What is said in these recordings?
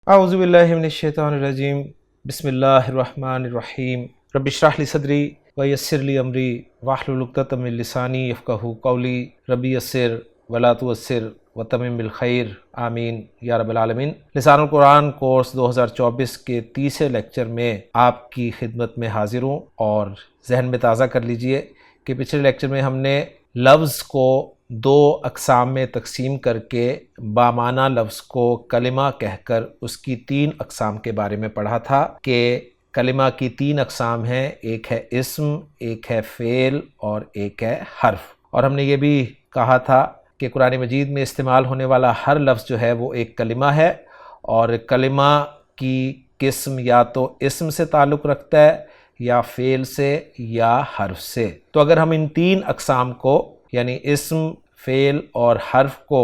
اعوذ باللہ من الشیطان الرجیم بسم اللہ الرحمن الرحیم رب اشرح لی صدری ویسر لی امری واحلل عقدۃ من لسانی یفقہوا قولی ربی یسر ولا تعسر وتمم بالخیر آمین یا رب العالمین۔ لسان القرآن کورس 2024 کے تیسرے لیکچر میں آپ کی خدمت میں حاضر ہوں، اور ذہن میں تازہ کر لیجئے کہ پچھلے لیکچر میں ہم نے لفظ کو دو اقسام میں تقسیم کر کے بامعنی لفظ کو کلمہ کہہ کر اس کی تین اقسام کے بارے میں پڑھا تھا کہ کلمہ کی تین اقسام ہیں، ایک ہے اسم، ایک ہے فعل اور ایک ہے حرف۔ اور ہم نے یہ بھی کہا تھا کہ قرآن مجید میں استعمال ہونے والا ہر لفظ جو ہے وہ ایک کلمہ ہے، اور کلمہ کی قسم یا تو اسم سے تعلق رکھتا ہے یا فعل سے یا حرف سے۔ تو اگر ہم ان تین اقسام کو یعنی اسم، فعل اور حرف کو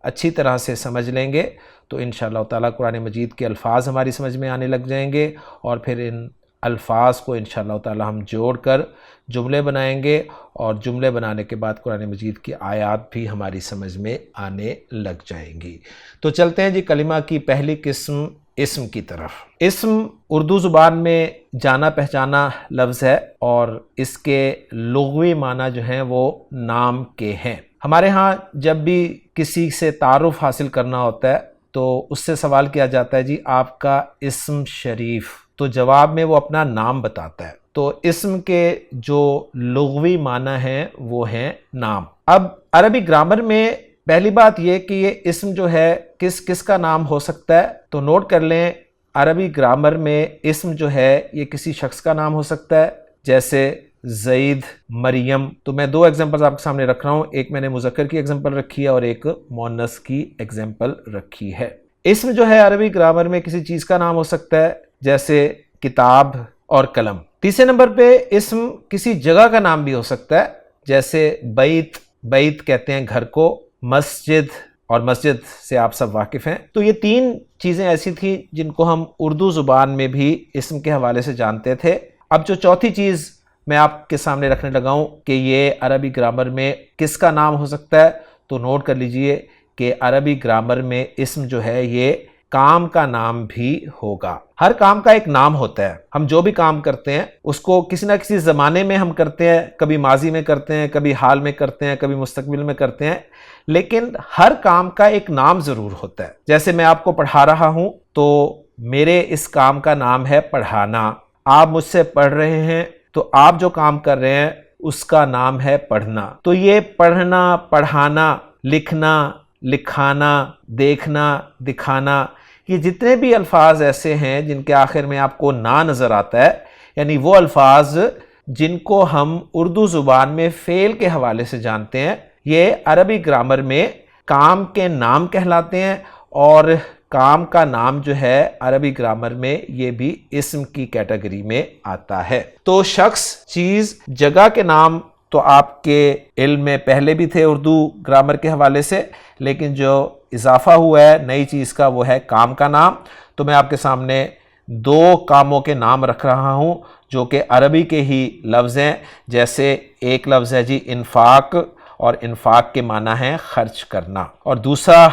اچھی طرح سے سمجھ لیں گے تو انشاءاللہ تعالیٰ قرآن مجید کے الفاظ ہماری سمجھ میں آنے لگ جائیں گے، اور پھر ان الفاظ کو انشاءاللہ تعالیٰ ہم جوڑ کر جملے بنائیں گے، اور جملے بنانے کے بعد قرآن مجید کی آیات بھی ہماری سمجھ میں آنے لگ جائیں گی۔ تو چلتے ہیں جی کلمہ کی پہلی قسم اسم کی طرف۔ اسم اردو زبان میں جانا پہچانا لفظ ہے، اور اس کے لغوی معنی جو ہیں وہ نام کے ہیں۔ ہمارے ہاں جب بھی کسی سے تعارف حاصل کرنا ہوتا ہے تو اس سے سوال کیا جاتا ہے جی آپ کا اسم شریف، تو جواب میں وہ اپنا نام بتاتا ہے۔ تو اسم کے جو لغوی معنی ہیں وہ ہیں نام۔ اب عربی گرامر میں پہلی بات یہ کہ یہ اسم جو ہے کس کس کا نام ہو سکتا ہے، تو نوٹ کر لیں عربی گرامر میں اسم جو ہے یہ کسی شخص کا نام ہو سکتا ہے، جیسے زید، مریم۔ تو میں دو ایگزامپلز آپ کے سامنے رکھ رہا ہوں، ایک میں نے مذکر کی ایگزامپل رکھی ہے اور ایک مؤنث کی ایگزامپل رکھی ہے۔ اسم جو ہے عربی گرامر میں کسی چیز کا نام ہو سکتا ہے، جیسے کتاب اور قلم۔ تیسرے نمبر پہ اسم کسی جگہ کا نام بھی ہو سکتا ہے، جیسے بیت، بیت کہتے ہیں گھر کو، مسجد، اور مسجد سے آپ سب واقف ہیں۔ تو یہ تین چیزیں ایسی تھیں جن کو ہم اردو زبان میں بھی اسم کے حوالے سے جانتے تھے۔ اب جو چوتھی چیز میں آپ کے سامنے رکھنے لگا ہوں کہ یہ عربی گرامر میں کس کا نام ہو سکتا ہے، تو نوٹ کر لیجئے کہ عربی گرامر میں اسم جو ہے یہ کام کا نام بھی ہوگا۔ ہر کام کا ایک نام ہوتا ہے، ہم جو بھی کام کرتے ہیں اس کو کسی نہ کسی زمانے میں ہم کرتے ہیں، کبھی ماضی میں کرتے ہیں، کبھی حال میں کرتے ہیں، کبھی مستقبل میں کرتے ہیں، لیکن ہر کام کا ایک نام ضرور ہوتا ہے۔ جیسے میں آپ کو پڑھا رہا ہوں تو میرے اس کام کا نام ہے پڑھانا، آپ مجھ سے پڑھ رہے ہیں تو آپ جو کام کر رہے ہیں اس کا نام ہے پڑھنا۔ تو یہ پڑھنا، پڑھانا، لکھنا، لکھانا، دیکھنا، دکھانا، یہ جتنے بھی الفاظ ایسے ہیں جن کے آخر میں آپ کو نا نظر آتا ہے، یعنی وہ الفاظ جن کو ہم اردو زبان میں فعل کے حوالے سے جانتے ہیں، یہ عربی گرامر میں کام کے نام کہلاتے ہیں، اور کام کا نام جو ہے عربی گرامر میں یہ بھی اسم کی کیٹیگری میں آتا ہے۔ تو شخص، چیز، جگہ کے نام تو آپ کے علم میں پہلے بھی تھے اردو گرامر کے حوالے سے، لیکن جو اضافہ ہوا ہے نئی چیز کا وہ ہے کام کا نام۔ تو میں آپ کے سامنے دو کاموں کے نام رکھ رہا ہوں جو کہ عربی کے ہی لفظ ہیں، جیسے ایک لفظ ہے جی انفاق، اور انفاق کے معنی ہے خرچ کرنا، اور دوسرا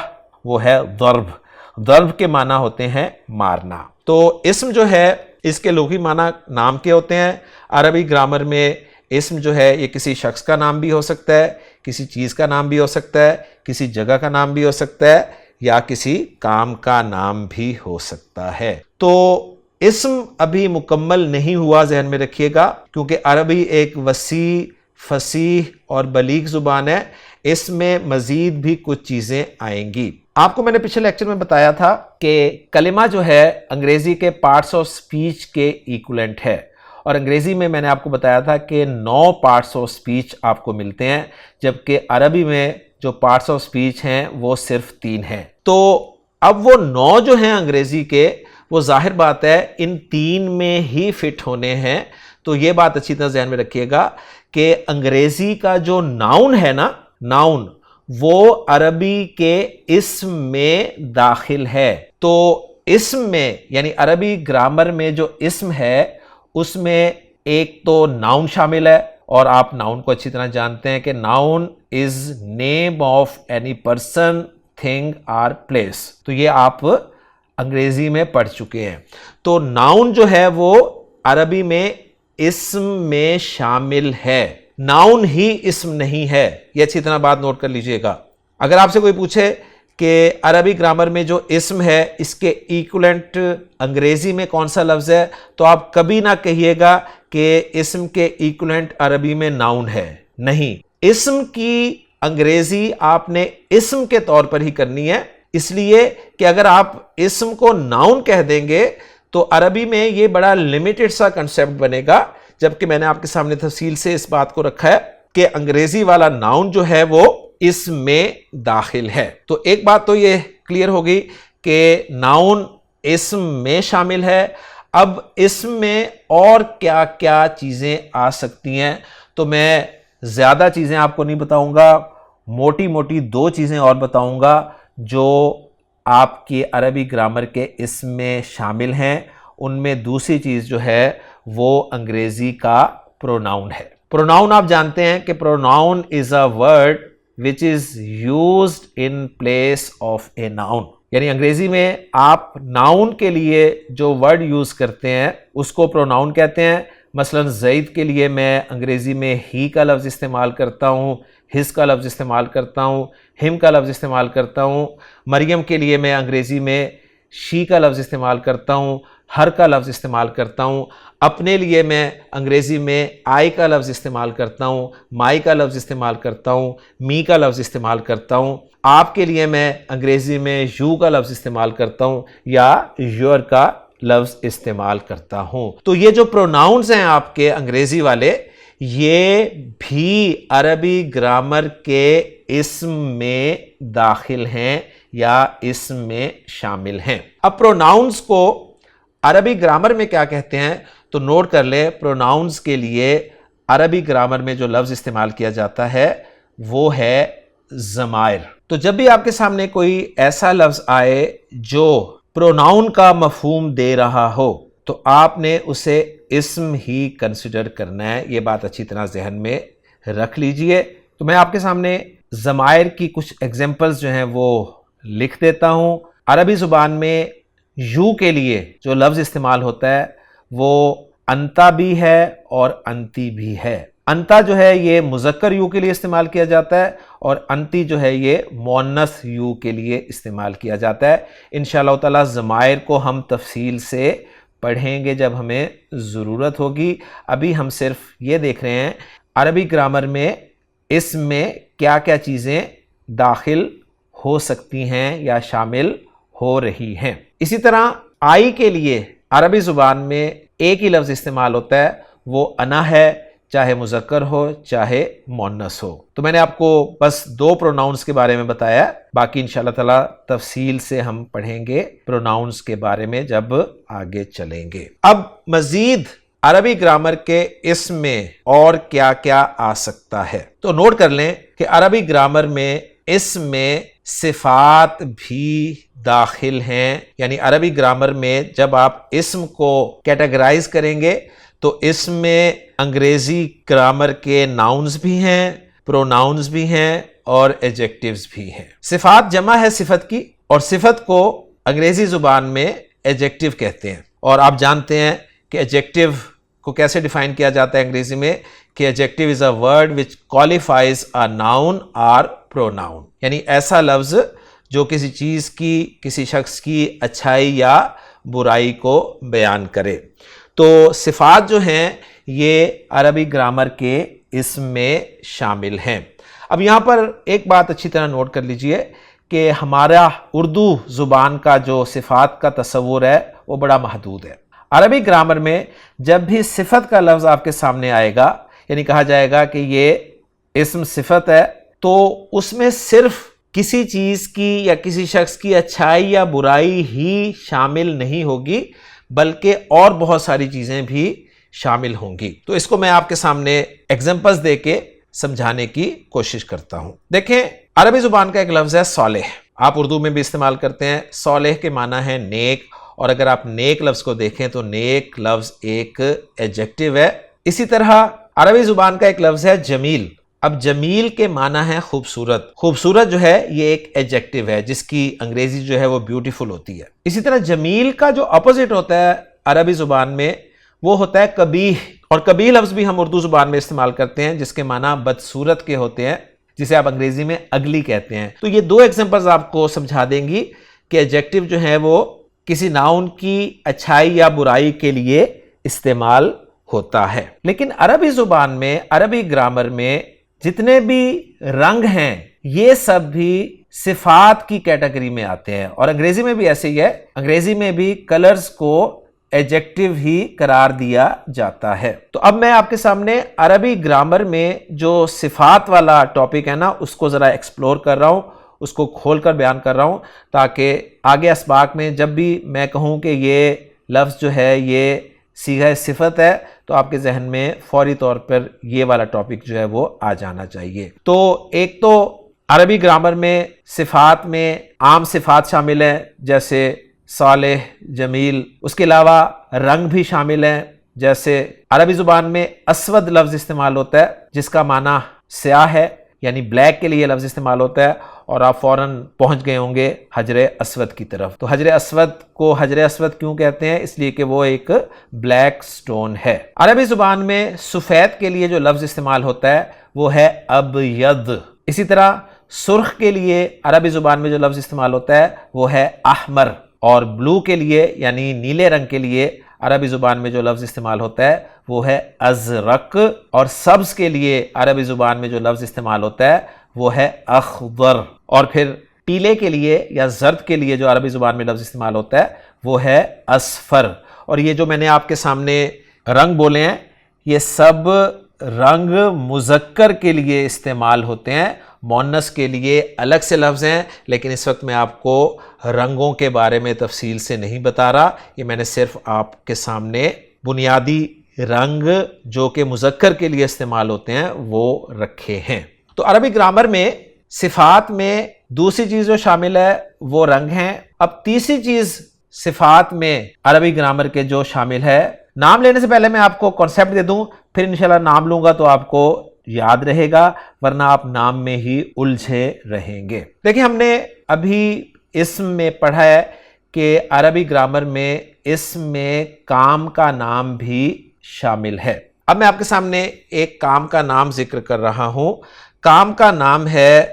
وہ ہے ضرب، ضرب کے معنی ہوتے ہیں مارنا۔ تو اسم جو ہے اس کے لغوی معنی نام کے ہوتے ہیں۔ عربی گرامر میں اسم جو ہے یہ کسی شخص کا نام بھی ہو سکتا ہے، کسی چیز کا نام بھی ہو سکتا ہے، کسی جگہ کا نام بھی ہو سکتا ہے، یا کسی کام کا نام بھی ہو سکتا ہے۔ تو اسم ابھی مکمل نہیں ہوا، ذہن میں رکھیے گا، کیونکہ عربی ایک وسیع، فصیح اور بلیغ زبان ہے، اس میں مزید بھی کچھ چیزیں آئیں گی۔ آپ کو میں نے پچھلے لیکچر میں بتایا تھا کہ کلمہ جو ہے انگریزی کے پارٹس آف سپیچ کے ایکولنٹ ہے، اور انگریزی میں میں نے آپ کو بتایا تھا کہ 9 پارٹس آف سپیچ آپ کو ملتے ہیں، جبکہ عربی میں جو پارٹس آف سپیچ ہیں وہ صرف 3 ہیں۔ تو اب وہ 9 جو ہیں انگریزی کے، وہ ظاہر بات ہے ان 3 میں ہی فٹ ہونے ہیں۔ تو یہ بات اچھی طرح ذہن میں رکھیے گا کہ انگریزی کا جو ناؤن ہے نا، ناؤن، وہ عربی کے اسم میں داخل ہے۔ تو اسم میں یعنی عربی گرامر میں جو اسم ہے اس میں ایک تو ناؤن شامل ہے، اور آپ ناؤن کو اچھی طرح جانتے ہیں کہ noun is name of any person, thing اور پلیس۔ تو یہ آپ انگریزی میں پڑھ چکے ہیں. تو ناؤن جو ہے وہ عربی میں اسم میں شامل ہے، ناؤن ہی اسم نہیں ہے. یہ اچھی طرح بات نوٹ کر لیجئے گا. اگر آپ سے کوئی پوچھے کہ عربی گرامر میں جو اسم ہے اس کے ایکولنٹ انگریزی میں کون سا لفظ ہے، تو آپ کبھی نہ کہیے گا کہ اسم کے ایکولنٹ عربی میں ناؤن ہے. نہیں، اسم کی انگریزی آپ نے اسم کے طور پر ہی کرنی ہے، اس لیے کہ اگر آپ اسم کو ناؤن کہہ دیں گے تو عربی میں یہ بڑا لمیٹڈ سا کنسیپٹ بنے گا، جبکہ میں نے آپ کے سامنے تفصیل سے اس بات کو رکھا ہے کہ انگریزی والا ناؤن جو ہے وہ اس میں داخل ہے. تو ایک بات تو یہ کلیئر ہو گئی کہ ناؤن اسم میں شامل ہے. اب اسم میں اور کیا کیا چیزیں آ سکتی ہیں، تو میں زیادہ چیزیں آپ کو نہیں بتاؤں گا، موٹی موٹی 2 چیزیں اور بتاؤں گا جو آپ کی عربی گرامر کے اسم میں شامل ہیں. ان میں دوسری چیز جو ہے وہ انگریزی کا پروناؤن ہے. پروناؤن آپ جانتے ہیں کہ pronoun is a word which is used in place of a noun. یعنی انگریزی میں آپ ناؤن کے لیے جو ورڈ یوز کرتے ہیں اس کو پروناؤن کہتے ہیں. مثلا زید کے لیے میں انگریزی میں ہی کا لفظ استعمال کرتا ہوں، ہز کا لفظ استعمال کرتا ہوں، ہم کا لفظ استعمال کرتا ہوں. مریم کے لیے میں انگریزی میں شی کا لفظ استعمال کرتا ہوں، ہر کا لفظ استعمال کرتا ہوں. اپنے لیے میں انگریزی میں آئی کا لفظ استعمال کرتا ہوں، مائی کا لفظ استعمال کرتا ہوں، می کا لفظ استعمال کرتا ہوں. آپ کے لیے میں انگریزی میں یو کا لفظ استعمال کرتا ہوں یا یور کا لفظ استعمال کرتا ہوں. تو یہ جو پروناؤنز ہیں آپ کے انگریزی والے، یہ بھی عربی گرامر کے اسم میں داخل ہیں یا اسم میں شامل ہیں. اب پروناؤنز کو عربی گرامر میں کیا کہتے ہیں تو نوٹ کر لیں. پروناؤنز کے لیے عربی گرامر میں جو لفظ استعمال کیا جاتا ہے وہ ہے ضمائر. تو جب بھی آپ کے سامنے کوئی ایسا لفظ آئے جو پروناؤن کا مفہوم دے رہا ہو تو آپ نے اسے اسم ہی کنسیڈر کرنا ہے. یہ بات اچھی طرح ذہن میں رکھ لیجئے. تو میں آپ کے سامنے ضمائر کی کچھ ایگزامپلز جو ہیں وہ لکھ دیتا ہوں. عربی زبان میں یو کے لیے جو لفظ استعمال ہوتا ہے وہ انتا بھی ہے اور انتی بھی ہے. انتا جو ہے یہ مذکر یو کے لیے استعمال کیا جاتا ہے اور انتی جو ہے یہ مؤنث یو کے لیے استعمال کیا جاتا ہے. انشاءاللہ تعالی ضمائر کو ہم تفصیل سے پڑھیں گے جب ہمیں ضرورت ہوگی. ابھی ہم صرف یہ دیکھ رہے ہیں عربی گرامر میں اسم میں کیا کیا چیزیں داخل ہو سکتی ہیں یا شامل ہو رہی ہیں. اسی طرح آئی کے لیے عربی زبان میں ایک ہی لفظ استعمال ہوتا ہے، وہ انا ہے، چاہے مذکر ہو چاہے مؤنث ہو. تو میں نے آپ کو بس 2 پروناؤنز کے بارے میں بتایا، باقی انشاءاللہ تعالی تفصیل سے ہم پڑھیں گے پروناؤنز کے بارے میں جب آگے چلیں گے. اب مزید عربی گرامر کے اسم میں اور کیا کیا آ سکتا ہے تو نوٹ کر لیں کہ عربی گرامر میں اسم میں صفات بھی داخل ہیں. یعنی عربی گرامر میں جب آپ اسم کو کیٹیگرائز کریں گے تو اسم میں انگریزی گرامر کے ناؤنز بھی ہیں، پروناؤنز بھی ہیں اور ایڈجیکٹیوز بھی ہیں. صفات جمع ہے صفت کی، اور صفت کو انگریزی زبان میں ایڈجیکٹیو کہتے ہیں. اور آپ جانتے ہیں کہ ایڈجیکٹیو کو کیسے ڈیفائن کیا جاتا ہے انگریزی میں کہ adjective is a word which qualifies a noun اور پروناؤن. یعنی ایسا لفظ جو کسی چیز کی، کسی شخص کی اچھائی یا برائی کو بیان کرے. تو صفات جو ہیں یہ عربی گرامر کے اسم میں شامل ہیں. اب یہاں پر ایک بات اچھی طرح نوٹ کر لیجئے کہ ہمارا اردو زبان کا جو صفات کا تصور ہے وہ بڑا محدود ہے. عربی گرامر میں جب بھی صفت کا لفظ آپ کے سامنے آئے گا، یعنی کہا جائے گا کہ یہ اسم صفت ہے، تو اس میں صرف کسی چیز کی یا کسی شخص کی اچھائی یا برائی ہی شامل نہیں ہوگی، بلکہ اور بہت ساری چیزیں بھی شامل ہوں گی. تو اس کو میں آپ کے سامنے ایگزامپلز دے کے سمجھانے کی کوشش کرتا ہوں. دیکھیں عربی زبان کا ایک لفظ ہے صالح، آپ اردو میں بھی استعمال کرتے ہیں. صالح کے معنی ہے نیک، اور اگر آپ نیک لفظ کو دیکھیں تو نیک لفظ ایک ایڈجیکٹیو ہے. اسی طرح عربی زبان کا ایک لفظ ہے جمیل. اب جمیل کے معنی ہے خوبصورت. خوبصورت جو ہے یہ ایک ایڈجیکٹو ہے جس کی انگریزی جو ہے وہ بیوٹیفل ہوتی ہے. اسی طرح جمیل کا جو اپوزٹ ہوتا ہے عربی زبان میں وہ ہوتا ہے قبیح. اور قبیح لفظ بھی ہم اردو زبان میں استعمال کرتے ہیں جس کے معنی بدصورت کے ہوتے ہیں, جسے آپ انگریزی میں اگلی کہتے ہیں. تو یہ 2 ایگزامپلز آپ کو سمجھا دیں گی کہ ایڈجیکٹو جو ہے وہ کسی ناؤن کی اچھائی یا برائی کے لیے استعمال ہوتا ہے. لیکن عربی زبان میں, عربی گرامر میں جتنے بھی رنگ ہیں یہ سب بھی صفات کی کیٹیگری میں آتے ہیں, اور انگریزی میں بھی ایسے ہی ہے. انگریزی میں بھی کلرز کو ایڈجیکٹو ہی قرار دیا جاتا ہے. تو اب میں آپ کے سامنے عربی گرامر میں جو صفات والا ٹاپک ہے نا اس کو ذرا ایکسپلور کر رہا ہوں, اس کو کھول کر بیان کر رہا ہوں تاکہ آگے اسباق میں جب بھی میں کہوں کہ یہ لفظ جو ہے یہ صیغہ صفت ہے تو آپ کے ذہن میں فوری طور پر یہ والا ٹاپک جو ہے وہ آ جانا چاہیے. تو ایک تو عربی گرامر میں صفات میں عام صفات شامل ہیں جیسے صالح, جمیل. اس کے علاوہ رنگ بھی شامل ہیں, جیسے عربی زبان میں اسود لفظ استعمال ہوتا ہے جس کا معنی سیاہ ہے, یعنی بلیک کے لیے لفظ استعمال ہوتا ہے, اور آپ فوراً پہنچ گئے ہوں گے حجر اسود کی طرف. تو حجر اسود کو حجر اسود کیوں کہتے ہیں؟ اس لیے کہ وہ ایک بلیک سٹون ہے. عربی زبان میں سفید کے لیے جو لفظ استعمال ہوتا ہے وہ ہے ابید. اسی طرح سرخ کے لیے عربی زبان میں جو لفظ استعمال ہوتا ہے وہ ہے احمر, اور بلو کے لیے یعنی نیلے رنگ کے لیے عربی زبان میں جو لفظ استعمال ہوتا ہے وہ ہے ازرق, اور سبز کے لیے عربی زبان میں جو لفظ استعمال ہوتا ہے وہ ہے اخضر, اور پھر پیلے کے لیے یا زرد کے لیے جو عربی زبان میں لفظ استعمال ہوتا ہے وہ ہے اصفر. اور یہ جو میں نے آپ کے سامنے رنگ بولے ہیں یہ سب رنگ مذکر کے لیے استعمال ہوتے ہیں, مؤنث کے لیے الگ سے لفظ ہیں, لیکن اس وقت میں آپ کو رنگوں کے بارے میں تفصیل سے نہیں بتا رہا. یہ میں نے صرف آپ کے سامنے بنیادی رنگ جو کہ مذکر کے لیے استعمال ہوتے ہیں وہ رکھے ہیں. تو عربی گرامر میں صفات میں دوسری چیز جو شامل ہے وہ رنگ ہیں. اب تیسری چیز صفات میں عربی گرامر کے جو شامل ہے, نام لینے سے پہلے میں آپ کو کانسیپٹ دے دوں, پھر انشاءاللہ نام لوں گا تو آپ کو یاد رہے گا, ورنہ آپ نام میں ہی الجھے رہیں گے. دیکھیں ہم نے ابھی اسم میں پڑھا ہے کہ عربی گرامر میں اسم میں کام کا نام بھی شامل ہے. اب میں آپ کے سامنے ایک کام کا نام ذکر کر رہا ہوں. کام کا نام ہے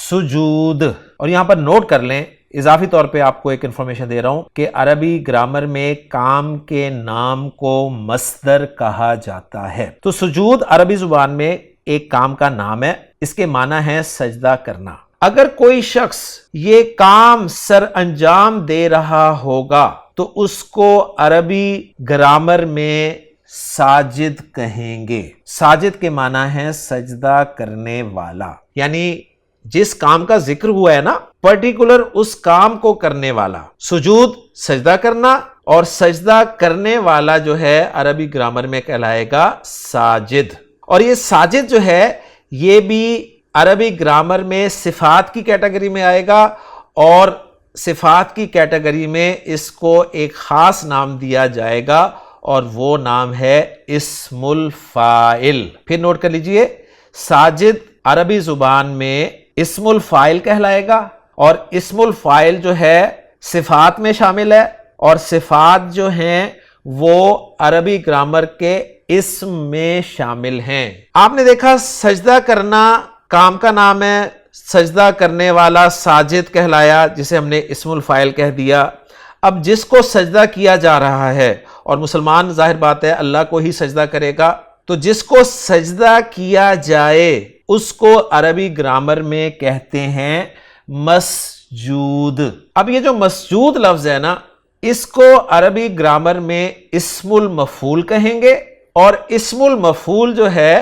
سجود, اور یہاں پر نوٹ کر لیں, اضافی طور پہ آپ کو ایک انفارمیشن دے رہا ہوں کہ عربی گرامر میں کام کے نام کو مصدر کہا جاتا ہے. تو سجود عربی زبان میں ایک کام کا نام ہے, اس کے معنی ہے سجدہ کرنا. اگر کوئی شخص یہ کام سر انجام دے رہا ہوگا تو اس کو عربی گرامر میں ساجد کہیں گے. ساجد کے معنی ہے سجدہ کرنے والا, یعنی جس کام کا ذکر ہوا ہے نا پرٹیکولر اس کام کو کرنے والا. سجود سجدہ کرنا, اور سجدہ کرنے والا جو ہے عربی گرامر میں کہلائے گا ساجد. اور یہ ساجد جو ہے یہ بھی عربی گرامر میں صفات کی کیٹیگری میں آئے گا, اور صفات کی کیٹیگری میں اس کو ایک خاص نام دیا جائے گا, اور وہ نام ہے اسم الفاعل. پھر نوٹ کر لیجئے, ساجد عربی زبان میں اسم الفاعل کہلائے گا, اور اسم الفاعل جو ہے صفات میں شامل ہے, اور صفات جو ہیں وہ عربی گرامر کے اسم میں شامل ہیں. آپ نے دیکھا سجدہ کرنا کام کا نام ہے, سجدہ کرنے والا ساجد کہلایا جسے ہم نے اسم الفاعل کہہ دیا. اب جس کو سجدہ کیا جا رہا ہے, اور مسلمان ظاہر بات ہے اللہ کو ہی سجدہ کرے گا, تو جس کو سجدہ کیا جائے اس کو عربی گرامر میں کہتے ہیں مسجود. اب یہ جو مسجود لفظ ہے نا اس کو عربی گرامر میں اسم المفعول کہیں گے, اور اسم المفعول جو ہے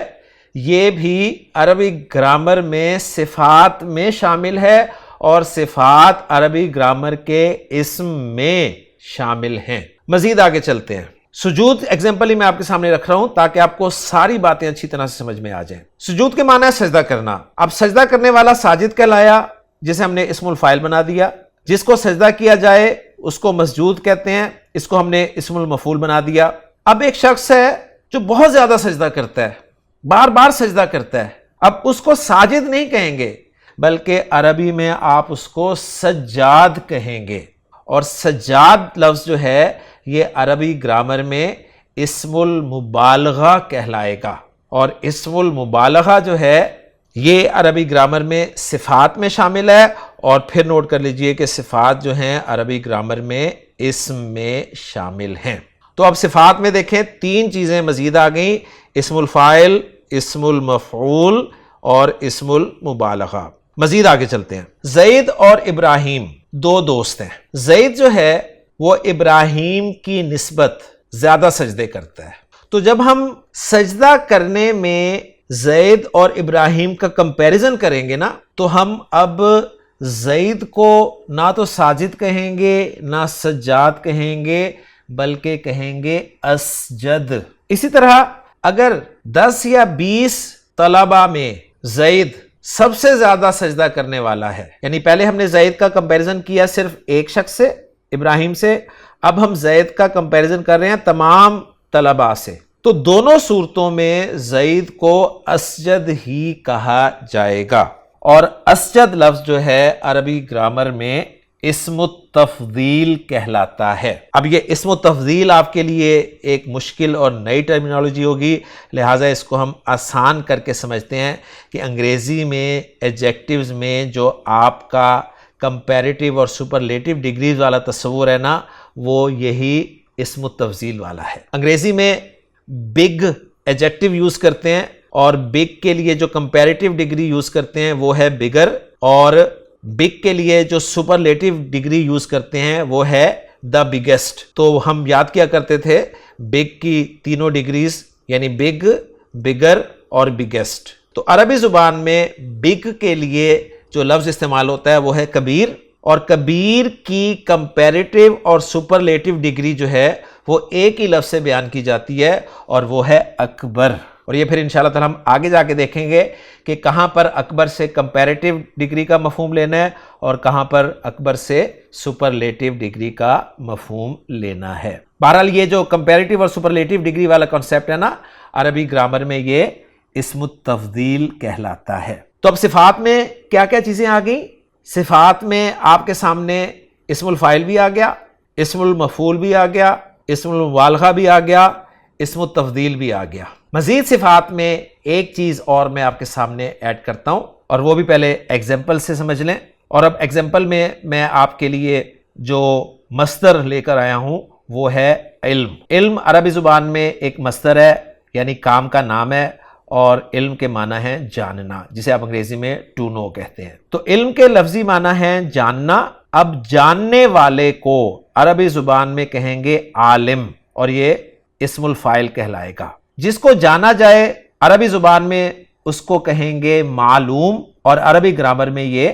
یہ بھی عربی گرامر میں صفات میں شامل ہے, اور صفات عربی گرامر کے اسم میں شامل ہیں. مزید آگے چلتے ہیں. سجود ایگزامپل ہی میں آپ کے سامنے رکھ رہا ہوں تاکہ آپ کو ساری باتیں اچھی طرح سے سمجھ میں آ جائیں. سجود کے معنی ہے سجدہ کرنا. اب سجدہ کرنے والا ساجد کہلایا جسے ہم نے اسم الفاعل بنا دیا. جس کو سجدہ کیا جائے اس کو مسجود کہتے ہیں, اس کو ہم نے اسم المفعول بنا دیا. اب ایک شخص ہے جو بہت زیادہ سجدہ کرتا ہے, بار بار سجدہ کرتا ہے, اب اس کو ساجد نہیں کہیں گے بلکہ عربی میں آپ اس کو سجاد کہیں گے، اور سجاد لفظ جو ہے یہ عربی گرامر میں اسم المبالغہ کہلائے گا، اور اسم المبالغہ جو ہے یہ عربی گرامر میں صفات میں شامل ہے، اور پھر نوٹ کر لیجئے کہ صفات جو ہیں عربی گرامر میں اسم میں شامل ہیں۔ تو اب صفات میں دیکھیں 3 چیزیں مزید آ گئیں، اسم الفاعل، اسم المفعول اور اسم المبالغہ۔ مزید آگے چلتے ہیں۔ زید اور ابراہیم 2 دوست ہیں۔ زید جو ہے وہ ابراہیم کی نسبت زیادہ سجدے کرتا ہے، تو جب ہم سجدہ کرنے میں زید اور ابراہیم کا کمپیریزن کریں گے نا، تو ہم اب زید کو نہ تو ساجد کہیں گے نہ سجاد کہیں گے بلکہ کہیں گے اسجد۔ اسی طرح اگر 10 یا 20 طلبہ میں زید سب سے زیادہ سجدہ کرنے والا ہے، یعنی پہلے ہم نے زید کا کمپیریزن کیا صرف ایک شخص سے، ابراہیم سے، اب ہم زید کا کمپیریزن کر رہے ہیں تمام طلباء سے، تو دونوں صورتوں میں زید کو اسجد ہی کہا جائے گا۔ اور اسجد لفظ جو ہے عربی گرامر میں اسم التفضیل کہلاتا ہے۔ اب یہ اسم التفضیل آپ کے لیے ایک مشکل اور نئی ٹرمینالوجی ہوگی، لہٰذا اس کو ہم آسان کر کے سمجھتے ہیں کہ انگریزی میں ایڈجیکٹیوز میں جو آپ کا کمپیریٹیو اور سپرلیٹیو ڈگریز والا تصور ہے نا، وہ یہی اسم التفضیل والا ہے۔ انگریزی میں بگ ایڈجیکٹیو یوز کرتے ہیں، اور بگ کے لیے جو کمپیریٹیو ڈگری یوز کرتے ہیں وہ ہے بگر، اور بگ کے لیے جو سپرلیٹیو ڈگری یوز کرتے ہیں وہ ہے دا بگیسٹ۔ تو ہم یاد کیا کرتے تھے بگ کی تینوں ڈگریز، یعنی بگ، بگر اور بگیسٹ۔ تو عربی زبان میں بگ کے لیے جو لفظ استعمال ہوتا ہے وہ ہے کبیر، اور کبیر کی کمپیریٹیو اور سپرلیٹیو ڈگری جو ہے وہ ایک ہی لفظ سے بیان کی جاتی ہے، اور وہ ہے اکبر۔ اور یہ پھر انشاءاللہ تعالی ہم آگے جا کے دیکھیں گے کہ کہاں پر اکبر سے کمپیریٹیو ڈگری کا مفہوم لینا ہے اور کہاں پر اکبر سے سپرلیٹیو ڈگری کا مفہوم لینا ہے۔ بہرحال یہ جو کمپیریٹیو اور سپرلیٹیو ڈگری والا کنسیپٹ ہے نا، عربی گرامر میں یہ اسم التفضیل کہلاتا ہے۔ تو اب صفات میں کیا کیا چیزیں آ گئیں؟ صفات میں آپ کے سامنے اسم الفاعل بھی آ گیا، اسم المفعول بھی آ گیا، اسم المبالغہ بھی آ گیا، اسم التفضیل بھی آ گیا۔ مزید صفات میں ایک چیز اور میں آپ کے سامنے ایڈ کرتا ہوں، اور وہ بھی پہلے ایگزامپل سے سمجھ لیں۔ اور اب ایگزامپل میں آپ کے لیے جو مصدر لے کر آیا ہوں وہ ہے علم۔ علم عربی زبان میں ایک مصدر ہے، یعنی کام کا نام ہے، اور علم کے معنی ہے جاننا، جسے آپ انگریزی میں ٹو نو کہتے ہیں۔ تو علم کے لفظی معنی ہے جاننا۔ اب جاننے والے کو عربی زبان میں کہیں گے عالم، اور یہ اسم الفاعل کہلائے گا۔ جس کو جانا جائے عربی زبان میں اس کو کہیں گے معلوم، اور عربی گرامر میں یہ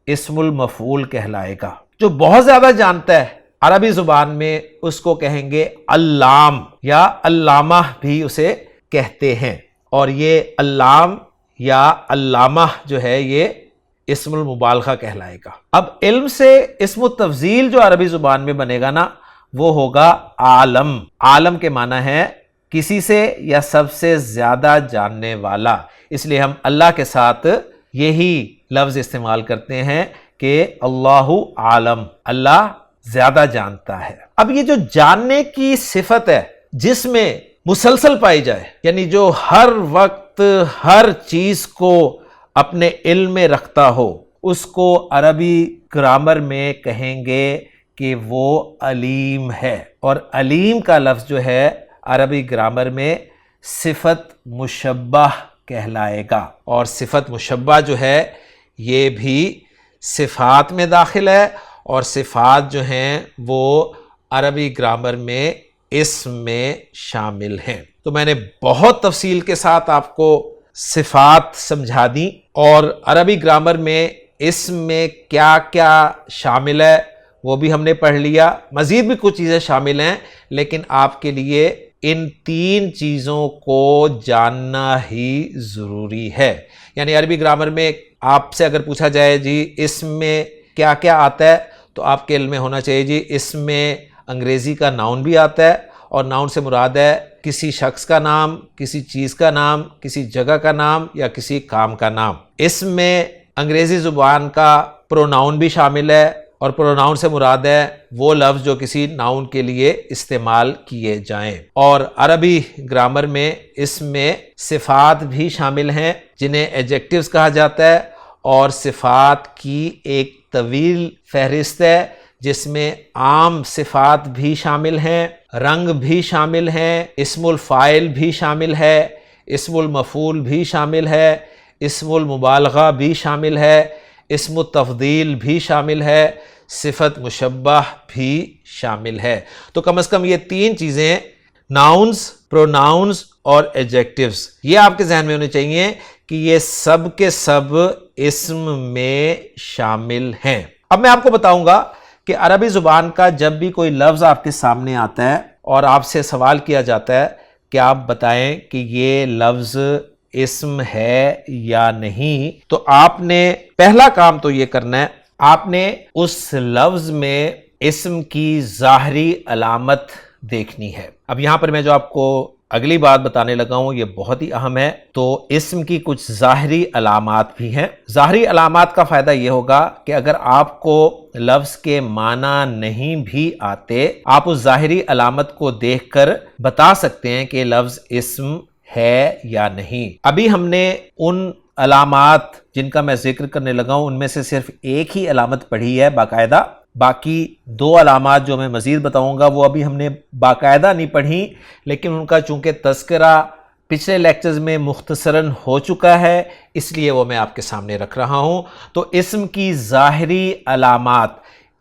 اسم المفعول کہلائے گا۔ جو بہت زیادہ جانتا ہے عربی زبان میں اس کو کہیں گے علام، یا علامہ بھی اسے کہتے ہیں، اور یہ علام یا علامہ جو ہے یہ اسم المبالغہ کہلائے گا۔ اب علم سے اسم التفضیل جو عربی زبان میں بنے گا نا، وہ ہوگا عالم۔ عالم کے معنی ہے کسی سے یا سب سے زیادہ جاننے والا، اس لیے ہم اللہ کے ساتھ یہی لفظ استعمال کرتے ہیں کہ اللہ عالم، اللہ زیادہ جانتا ہے۔ اب یہ جو جاننے کی صفت ہے جس میں مسلسل پائی جائے، یعنی جو ہر وقت ہر چیز کو اپنے علم میں رکھتا ہو، اس کو عربی گرامر میں کہیں گے کہ وہ علیم ہے۔ اور علیم کا لفظ جو ہے عربی گرامر میں صفت مشبہ کہلائے گا، اور صفت مشبہ جو ہے یہ بھی صفات میں داخل ہے، اور صفات جو ہیں وہ عربی گرامر میں اسم میں شامل ہیں۔ تو میں نے بہت تفصیل کے ساتھ آپ کو صفات سمجھا دی، اور عربی گرامر میں اسم میں کیا کیا شامل ہے وہ بھی ہم نے پڑھ لیا۔ مزید بھی کچھ چیزیں شامل ہیں، لیکن آپ کے لیے ان 3 چیزوں کو جاننا ہی ضروری ہے۔ یعنی عربی گرامر میں آپ سے اگر پوچھا جائے جی اسم میں کیا کیا آتا ہے، تو آپ کے علم میں ہونا چاہیے جی اسم میں انگریزی کا ناؤن بھی آتا ہے، اور ناؤن سے مراد ہے کسی شخص کا نام، کسی چیز کا نام، کسی جگہ کا نام یا کسی کام کا نام۔ اسم میں انگریزی زبان کا پروناؤن بھی شامل ہے، اور پروناؤن سے مراد ہے وہ لفظ جو کسی ناؤن کے لیے استعمال کیے جائیں۔ اور عربی گرامر میں اسم میں صفات بھی شامل ہیں جنہیں ایڈجیکٹیوز کہا جاتا ہے، اور صفات کی ایک طویل فہرست ہے جس میں عام صفات بھی شامل ہیں، رنگ بھی شامل ہیں، اسم الفاعل بھی شامل ہے، اسم المفعول بھی شامل ہے، اسم المبالغہ بھی شامل ہے، اسم التفضیل بھی شامل ہے، صفت مشبہ بھی شامل ہے۔ تو کم از کم یہ تین چیزیں ناؤنز، پروناؤنز اور ایڈجیکٹیوز، یہ آپ کے ذہن میں ہونے چاہیے کہ یہ سب کے سب اسم میں شامل ہیں۔ اب میں آپ کو بتاؤں گا کہ عربی زبان کا جب بھی کوئی لفظ آپ کے سامنے آتا ہے اور آپ سے سوال کیا جاتا ہے کہ آپ بتائیں کہ یہ لفظ اسم ہے یا نہیں، تو آپ نے پہلا کام تو یہ کرنا ہے، آپ نے اس لفظ میں اسم کی ظاہری علامت دیکھنی ہے۔ اب یہاں پر میں جو آپ کو اگلی بات بتانے لگا ہوں یہ بہت ہی اہم ہے۔ تو اسم کی کچھ ظاہری علامات بھی ہیں۔ ظاہری علامات کا فائدہ یہ ہوگا کہ اگر آپ کو لفظ کے معنی نہیں بھی آتے، آپ اس ظاہری علامت کو دیکھ کر بتا سکتے ہیں کہ لفظ اسم ہے یا نہیں۔ ابھی ہم نے ان علامات جن کا میں ذکر کرنے لگا ہوں ان میں سے صرف ایک ہی علامت پڑھی ہے باقاعدہ، باقی دو علامات جو میں مزید بتاؤں گا وہ ابھی ہم نے باقاعدہ نہیں پڑھی، لیکن ان کا چونکہ تذکرہ پچھلے لیکچرز میں مختصراً ہو چکا ہے اس لیے وہ میں آپ کے سامنے رکھ رہا ہوں۔ تو اسم کی ظاہری علامات،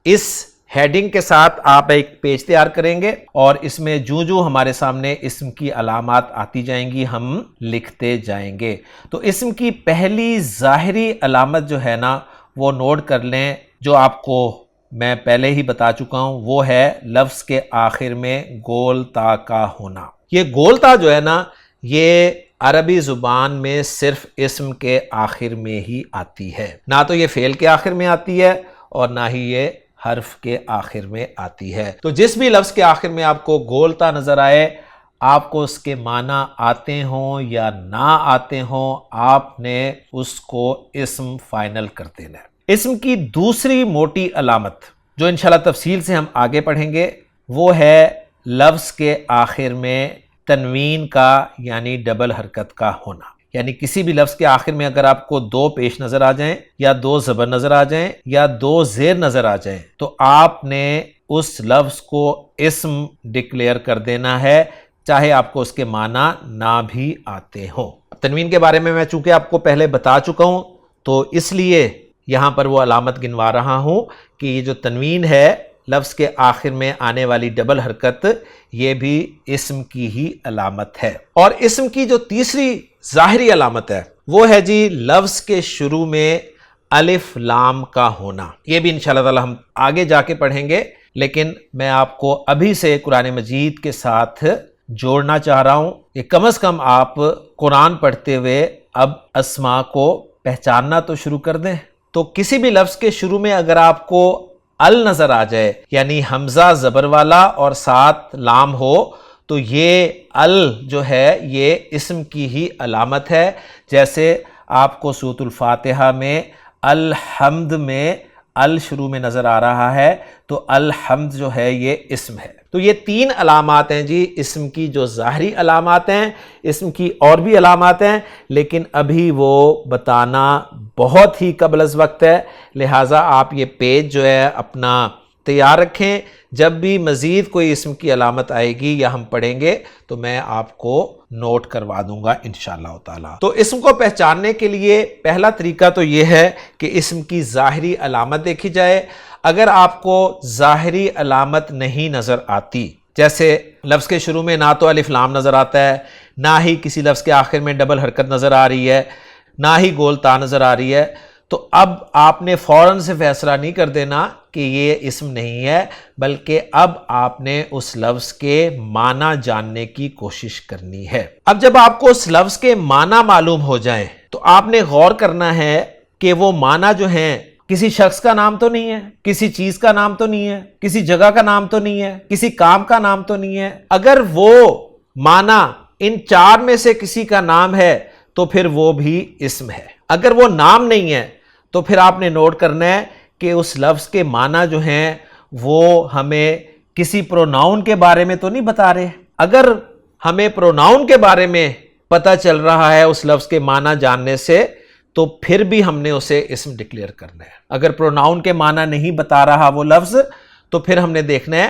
اس ہیڈنگ کے ساتھ آپ ایک پیج تیار کریں گے اور اس میں جو ہمارے سامنے اسم کی علامات آتی جائیں گی ہم لکھتے جائیں گے۔ تو اسم کی پہلی ظاہری علامت جو ہے نا وہ نوٹ کر لیں، جو آپ کو میں پہلے ہی بتا چکا ہوں، وہ ہے لفظ کے آخر میں گول تا کا ہونا۔ یہ گول تا جو ہے نا یہ عربی زبان میں صرف اسم کے آخر میں ہی آتی ہے، نہ تو یہ فعل کے آخر میں آتی ہے اور نہ ہی یہ حرف کے آخر میں آتی ہے۔ تو جس بھی لفظ کے آخر میں آپ کو گول تا نظر آئے، آپ کو اس کے معنی آتے ہوں یا نہ آتے ہوں، آپ نے اس کو اسم فائنل کر دینا ہے۔ اسم کی دوسری موٹی علامت جو انشاءاللہ تفصیل سے ہم آگے پڑھیں گے وہ ہے لفظ کے آخر میں تنوین کا یعنی ڈبل حرکت کا ہونا۔ یعنی کسی بھی لفظ کے آخر میں اگر آپ کو دو پیش نظر آ جائیں یا دو زبر نظر آ جائیں یا دو زیر نظر آ جائیں تو آپ نے اس لفظ کو اسم ڈکلیئر کر دینا ہے، چاہے آپ کو اس کے معنی نہ بھی آتے ہوں۔ تنوین کے بارے میں چونکہ آپ کو پہلے بتا چکا ہوں تو اس لیے یہاں پر وہ علامت گنوا رہا ہوں کہ یہ جو تنوین ہے لفظ کے آخر میں آنے والی ڈبل حرکت، یہ بھی اسم کی ہی علامت ہے۔ اور اسم کی جو تیسری ظاہری علامت ہے وہ ہے جی لفظ کے شروع میں الف لام کا ہونا۔ یہ بھی انشاءاللہ تعالی ہم آگے جا کے پڑھیں گے، لیکن میں آپ کو ابھی سے قرآن مجید کے ساتھ جوڑنا چاہ رہا ہوں کہ کم از کم آپ قرآن پڑھتے ہوئے اب اسماء کو پہچاننا تو شروع کر دیں۔ تو کسی بھی لفظ کے شروع میں اگر آپ کو ال نظر آ جائے یعنی حمزہ زبر والا اور ساتھ لام ہو تو یہ ال جو ہے یہ اسم کی ہی علامت ہے۔ جیسے آپ کو سورۃ الفاتحہ میں الحمد میں ال شروع میں نظر آ رہا ہے تو الحمد جو ہے یہ اسم ہے۔ تو یہ تین علامات ہیں جی اسم کی جو ظاہری علامات ہیں۔ اسم کی اور بھی علامات ہیں لیکن ابھی وہ بتانا بہت ہی قبل از وقت ہے، لہٰذا آپ یہ پیج جو ہے اپنا تیار رکھیں۔ جب بھی مزید کوئی اسم کی علامت آئے گی یا ہم پڑھیں گے تو میں آپ کو نوٹ کروا دوں گا انشاءاللہ تعالی۔ تو اسم کو پہچاننے کے لیے پہلا طریقہ تو یہ ہے کہ اسم کی ظاہری علامت دیکھی جائے۔ اگر آپ کو ظاہری علامت نہیں نظر آتی، جیسے لفظ کے شروع میں نہ تو الف لام نظر آتا ہے، نہ ہی کسی لفظ کے آخر میں ڈبل حرکت نظر آ رہی ہے، نہ ہی گول تا نظر آ رہی ہے، تو اب آپ نے فوراً سے فیصلہ نہیں کر دینا کہ یہ اسم نہیں ہے، بلکہ اب آپ نے اس لفظ کے معنی جاننے کی کوشش کرنی ہے۔ اب جب آپ کو اس لفظ کے معنی معلوم ہو جائیں تو آپ نے غور کرنا ہے کہ وہ معنی جو ہیں کسی شخص کا نام تو نہیں ہے، کسی چیز کا نام تو نہیں ہے، کسی جگہ کا نام تو نہیں ہے، کسی کام کا نام تو نہیں ہے۔ اگر وہ معنی ان چار میں سے کسی کا نام ہے تو پھر وہ بھی اسم ہے۔ اگر وہ نام نہیں ہے تو پھر آپ نے نوٹ کرنا ہے کہ اس لفظ کے معنی جو ہیں وہ ہمیں کسی پروناؤن کے بارے میں تو نہیں بتا رہے۔ اگر ہمیں پروناؤن کے بارے میں پتہ چل رہا ہے اس لفظ کے معنی جاننے سے تو پھر بھی ہم نے اسے اسم ڈکلیئر کرنا ہے۔ اگر پروناؤن کے معنی نہیں بتا رہا وہ لفظ تو پھر ہم نے دیکھنا ہے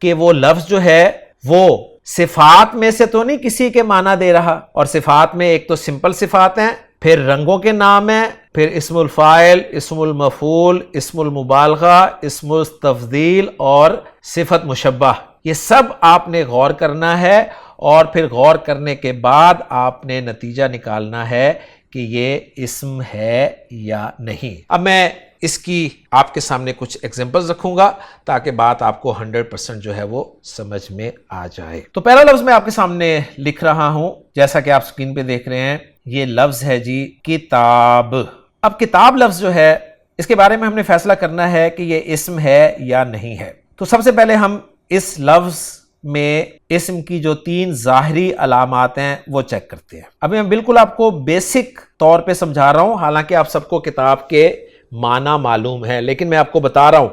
کہ وہ لفظ جو ہے وہ صفات میں سے تو نہیں کسی کے معنی دے رہا، اور صفات میں ایک تو سمپل صفات ہیں، پھر رنگوں کے نام ہیں، پھر اسم الفاعل، اسم المفعول، اسم المبالغہ، اسم التفضیل اور صفت مشبہ۔ یہ سب آپ نے غور کرنا ہے، اور پھر غور کرنے کے بعد آپ نے نتیجہ نکالنا ہے کہ یہ اسم ہے یا نہیں۔ اب میں اس کی آپ کے سامنے کچھ ایگزامپلز رکھوں گا تاکہ بات آپ کو 100% جو ہے وہ سمجھ میں آ جائے۔ تو پہلا لفظ میں آپ کے سامنے لکھ رہا ہوں، جیسا کہ آپ سکرین پہ دیکھ رہے ہیں، یہ لفظ ہے جی کتاب۔ اب کتاب لفظ جو ہے اس کے بارے میں ہم نے فیصلہ کرنا ہے کہ یہ اسم ہے یا نہیں ہے۔ تو سب سے پہلے ہم اس لفظ میں اسم کی جو 3 ظاہری علامات ہیں وہ چیک کرتے ہیں۔ ابھی میں بالکل آپ کو بیسک طور پہ سمجھا رہا ہوں، حالانکہ آپ سب کو کتاب کے معنی معلوم ہے، لیکن میں آپ کو بتا رہا ہوں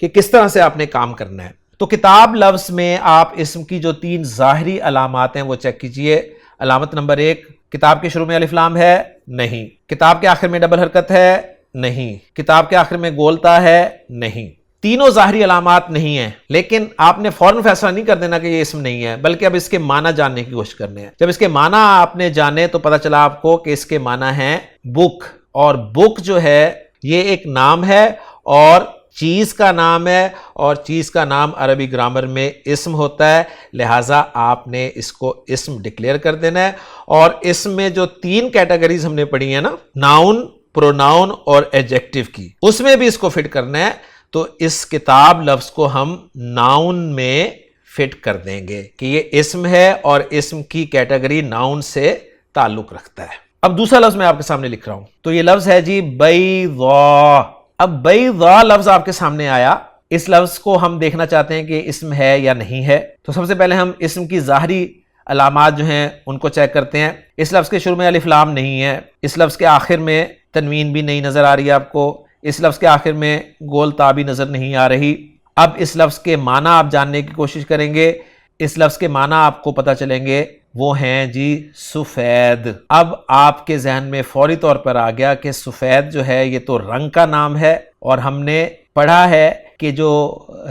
کہ کس طرح سے آپ نے کام کرنا ہے۔ تو کتاب لفظ میں آپ اسم کی جو 3 ظاہری علامات ہیں وہ چیک کیجئے۔ علامت نمبر 1، کتاب کے شروع میں الف لام ہے؟ نہیں۔ کتاب کے آخر میں ڈبل حرکت ہے؟ نہیں۔ کتاب کے آخر میں گولتا ہے؟ نہیں۔ تینوں ظاہری علامات نہیں ہیں، لیکن آپ نے فوراً فیصلہ نہیں کر دینا کہ یہ اسم نہیں ہے، بلکہ اب اس کے معنی جاننے کی کوشش کرنے ہیں۔ جب اس کے معنی آپ نے جانے تو پتہ چلا آپ کو کہ اس کے معنی ہیں بک، اور بک جو ہے یہ ایک نام ہے اور چیز کا نام ہے، اور چیز کا نام عربی گرامر میں اسم ہوتا ہے، لہٰذا آپ نے اس کو اسم ڈکلیئر کر دینا ہے۔ اور اسم میں جو 3 کیٹیگریز ہم نے پڑھی ہیں نا، ناؤن، پروناؤن اور ایڈجیکٹیو کی، اس میں بھی اس کو فٹ کرنا ہے۔ تو اس کتاب لفظ کو ہم ناؤن میں فٹ کر دیں گے کہ یہ اسم ہے اور اسم کی کیٹیگری ناؤن سے تعلق رکھتا ہے۔ اب دوسرا لفظ میں آپ کے سامنے لکھ رہا ہوں، تو یہ لفظ ہے جی بیضاء۔ اب بیضاء لفظ آپ کے سامنے آیا، اس لفظ کو ہم دیکھنا چاہتے ہیں کہ اسم ہے یا نہیں ہے۔ تو سب سے پہلے ہم اسم کی ظاہری علامات جو ہیں ان کو چیک کرتے ہیں۔ اس لفظ کے شروع میں الف لام نہیں ہے، اس لفظ کے آخر میں تنوین بھی نہیں نظر آ رہی ہے آپ کو، اس لفظ کے آخر میں گول تا بھی نظر نہیں آ رہی۔ اب اس لفظ کے معنی آپ جاننے کی کوشش کریں گے، اس لفظ کے معنی آپ کو پتہ چلیں گے، وہ ہیں جی سفید۔ اب آپ کے ذہن میں فوری طور پر آ گیا کہ سفید جو ہے یہ تو رنگ کا نام ہے، اور ہم نے پڑھا ہے کہ جو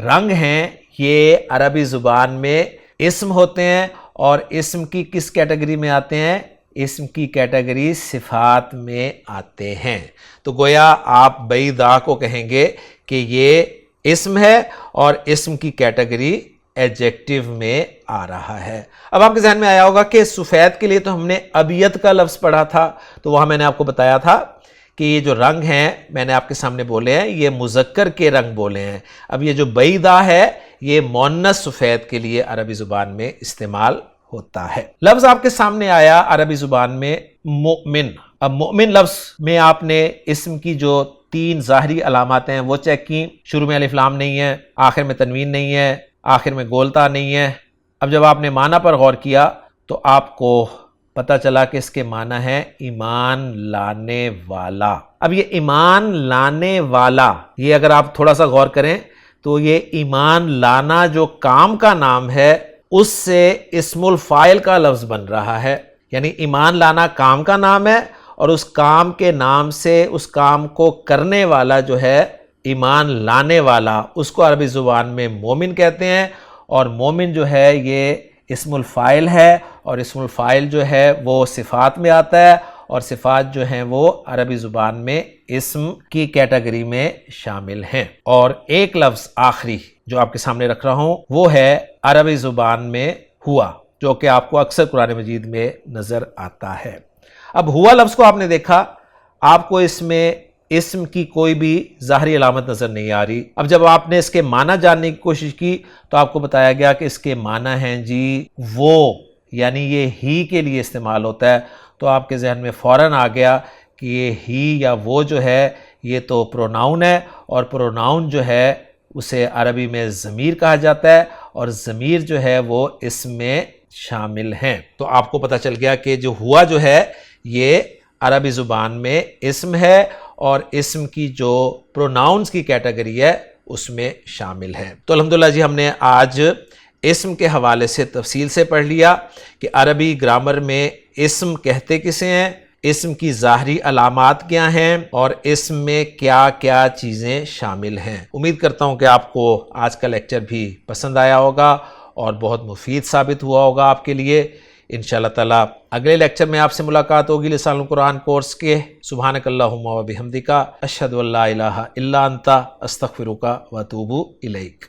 رنگ ہیں یہ عربی زبان میں اسم ہوتے ہیں، اور اسم کی کس کیٹیگری میں آتے ہیں؟ اسم کی کیٹیگری صفات میں آتے ہیں۔ تو گویا آپ بیضاء کو کہیں گے کہ یہ اسم ہے اور اسم کی کیٹیگری ایڈجیکٹیو میں آ رہا ہے۔ اب آپ کے ذہن میں آیا ہوگا کہ سفید کے لیے تو ہم نے ابیض کا لفظ پڑھا تھا، تو وہاں میں نے آپ کو بتایا تھا کہ یہ جو رنگ ہیں میں نے آپ کے سامنے بولے ہیں یہ مذکر کے رنگ بولے ہیں۔ اب یہ جو بیضاء ہے یہ مؤنث سفید کے لیے عربی زبان میں استعمال ہوتا ہے۔ لفظ آپ کے سامنے آیا عربی زبان میں مؤمن۔ اب مؤمن لفظ میں آپ نے اسم کی جو 3 ظاہری علامات ہیں وہ چیک کی، شروع میں الف لام نہیں ہے، آخر میں تنوین نہیں ہے، آخر میں گولتا نہیں ہے۔ اب جب آپ نے معنی پر غور کیا تو آپ کو پتہ چلا کہ اس کے معنی ہے ایمان لانے والا۔ اب یہ ایمان لانے والا، یہ اگر آپ تھوڑا سا غور کریں تو یہ ایمان لانا جو کام کا نام ہے اس سے اسم الفاعل کا لفظ بن رہا ہے، یعنی ایمان لانا کام کا نام ہے، اور اس کام کے نام سے اس کام کو کرنے والا جو ہے ایمان لانے والا، اس کو عربی زبان میں مومن کہتے ہیں، اور مومن جو ہے یہ اسم الفاعل ہے، اور اسم الفاعل جو ہے وہ صفات میں آتا ہے، اور صفات جو ہیں وہ عربی زبان میں اسم کی کیٹیگری میں شامل ہیں۔ اور ایک لفظ آخری جو آپ کے سامنے رکھ رہا ہوں وہ ہے عربی زبان میں ہوا، جو کہ آپ کو اکثر قرآن مجید میں نظر آتا ہے۔ اب ہوا لفظ کو آپ نے دیکھا، آپ کو اس میں اسم کی کوئی بھی ظاہری علامت نظر نہیں آ رہی۔ اب جب آپ نے اس کے معنی جاننے کی کوشش کی تو آپ کو بتایا گیا کہ اس کے معنی ہیں جی وہ، یعنی یہ ہی کے لیے استعمال ہوتا ہے۔ تو آپ کے ذہن میں فوراً آ گیا کہ یہ ہی یا وہ جو ہے یہ تو پروناؤن ہے، اور پروناؤن جو ہے اسے عربی میں ضمیر کہا جاتا ہے، اور ضمیر جو ہے وہ اسم میں شامل ہیں۔ تو آپ کو پتہ چل گیا کہ جو ہوا جو ہے یہ عربی زبان میں اسم ہے، اور اسم کی جو پروناؤنز کی کیٹیگری ہے اس میں شامل ہے۔ تو الحمدللہ جی ہم نے آج اسم کے حوالے سے تفصیل سے پڑھ لیا کہ عربی گرامر میں اسم کہتے کسے ہیں، اسم کی ظاہری علامات کیا ہیں، اور اسم میں کیا کیا چیزیں شامل ہیں۔ امید کرتا ہوں کہ آپ کو آج کا لیکچر بھی پسند آیا ہوگا اور بہت مفید ثابت ہوا ہوگا آپ کے لیے۔ انشاءاللہ تعالی اگلے لیکچر میں آپ سے ملاقات ہوگی لسان القرآن کورس کے۔ سبحانک اللہم و بحمدک، اشہد ان لا الہ الا انت، استغفرک و اتوب الیک۔